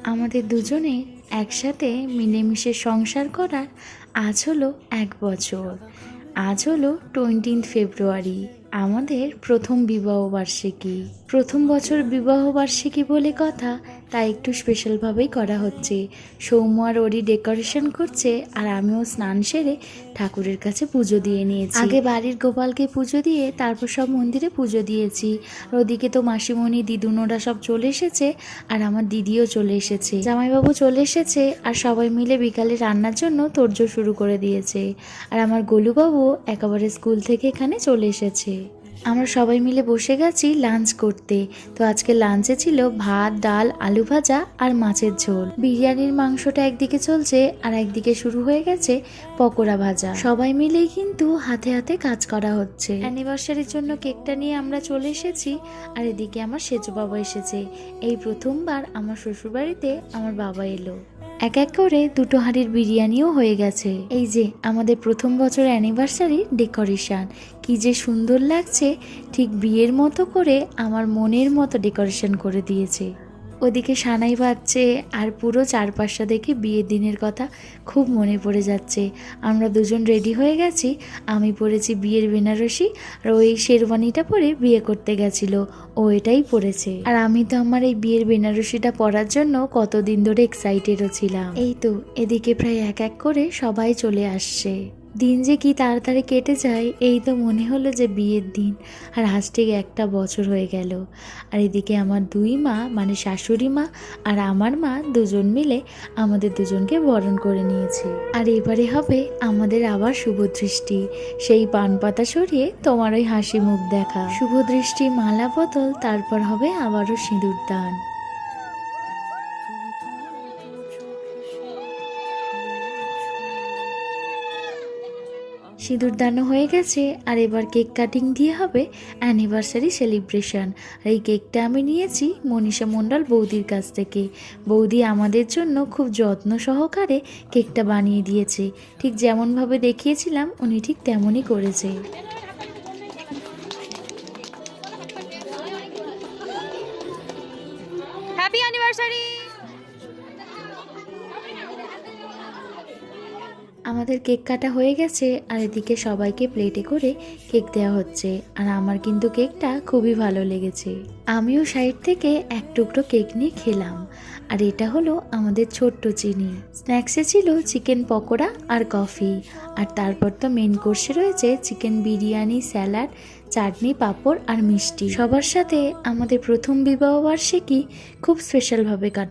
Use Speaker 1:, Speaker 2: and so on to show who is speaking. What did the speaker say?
Speaker 1: আমাদের দুজনে একসাথে মিলেমিশে সংসার করার আজ হলো 1 বছর। আজ হলো 20 ফেব্রুয়ারি, আমাদের প্রথম বিবাহবার্ষিকী। প্রথম বছর বিবাহবার্ষিকী বলে কথা, তাই একটু স্পেশালভাবেই করা হচ্ছে। সৌম্য আর ওরই ডেকোরেশন করছে, আর আমিও স্নান সেরে ঠাকুরের কাছে পুজো দিয়ে নিয়েছি। আগে বাড়ির গোপালকে পুজো দিয়ে তারপর সব মন্দিরে পুজো দিয়েছি। আর ওদিকে তো মাসিমণি দিদুনোরা সব চলে এসেছে, আর আমার দিদিও চলে এসেছে, জামাইবাবু চলে এসেছে, আর সবাই মিলে বিকালে রান্নার জন্য তোড়জোড় শুরু করে দিয়েছে। আর আমার গোলুবাবু একেবারে স্কুল থেকে এখানে চলে এসেছে। আমরা সবাই মিলে বসে গেছি লাঞ্চ করতে। তো আজকে লাঞ্চে ছিল ভাত, ডাল, আলু ভাজা আর মাছের ঝোল। বিরিয়ানির মাংসটা একদিকে চলছে, আর একদিকে শুরু হয়ে গেছে পকোড়া ভাজা। সবাই মিলেই কিন্তু হাতে হাতে কাজ করা হচ্ছে। অ্যানিভার্সারির জন্য কেকটা নিয়ে আমরা চলে এসেছি, আর এদিকে আমার সেজো বাবা এসেছে। এই প্রথমবার আমার শ্বশুরবাড়িতে আমার বাবা এলো। এক এক করে 2 হাঁড়ির বিরিয়ানিও হয়ে গেছে। এই যে আমাদের প্রথম বছর অ্যানিভার্সারি ডেকোরেশন, কি যে সুন্দর লাগছে, ঠিক বিয়ের মতো করে আমার মনের মতো ডেকোরেশন করে দিয়েছে। ওদিকে সানাই বাজছে, আর পুরো চারপাশটা দেখে বিয়ের দিনের কথা খুব মনে পড়ে যাচ্ছে। আমরা দুজন রেডি হয়ে গেছি। আমি পরেছি বিয়ের বেনারসি, আর ওই শেরওয়ানিটা পরে বিয়ে করতে গেছিল, ও এটাই পরেছে। আর আমি তো আমার এই বিয়ের বেনারসিটা পরার জন্য কতদিন ধরে এক্সাইটেডও ছিলাম। এই তো এদিকে প্রায় এক এক করে সবাই চলে আসছে। দিন যে কি তাড়াতাড়ি কেটে যায়, এই তো মনে হলো যে বিয়ের দিন, আর আজ ঠিক 1 বছর হয়ে গেল। আর এদিকে আমার 2 মা মানে শাশুড়ি মা আর আমার মা দুজন মিলে আমাদের দুজনকে বরণ করে নিয়েছে। আর এবারে হবে আমাদের আবার শুভদৃষ্টি, সেই পান পাতা সরিয়ে তোমার ওই হাসি মুখ দেখা। শুভদৃষ্টি, মালা বদল, তারপর হবে আবারও সিঁদুর দান। সিঁদুর দানও হয়ে গেছে, আর এবার কেক কাটিং দিয়ে হবে অ্যানিভার্সারি সেলিব্রেশন। আর এই কেকটা আমি নিয়েছি মনীষা মণ্ডল বৌদির কাছ থেকে। বৌদি আমাদের জন্য খুব যত্ন সহকারে কেকটা বানিয়ে দিয়েছে। ঠিক যেমনভাবে দেখিয়েছিলাম উনি ঠিক তেমনই করেছে।
Speaker 2: Happy anniversary.
Speaker 1: আমাদের কেক কাটা হয়ে গেছে, আর এদিকে সবাইকে প্লেটে করে কেক দেওয়া হচ্ছে। আর আমার কিন্তু কেকটা খুবই ভালো লেগেছে। আমিও সাইড থেকে এক টুকরো কেক নিয়ে খেলাম। আর এটা হলো আমাদের ছোট্ট চিনি। স্ন্যাক্সে ছিল চিকেন পকোড়া আর কফি। আর তারপর তো মেন কোর্সে রয়েছে চিকেন বিরিয়ানি, স্যালাড, চাটনি, পাঁপড় আর মিষ্টি। সবার সাথে আমাদের প্রথম বিবাহবার্ষিকী খুব স্পেশালভাবে কাটে।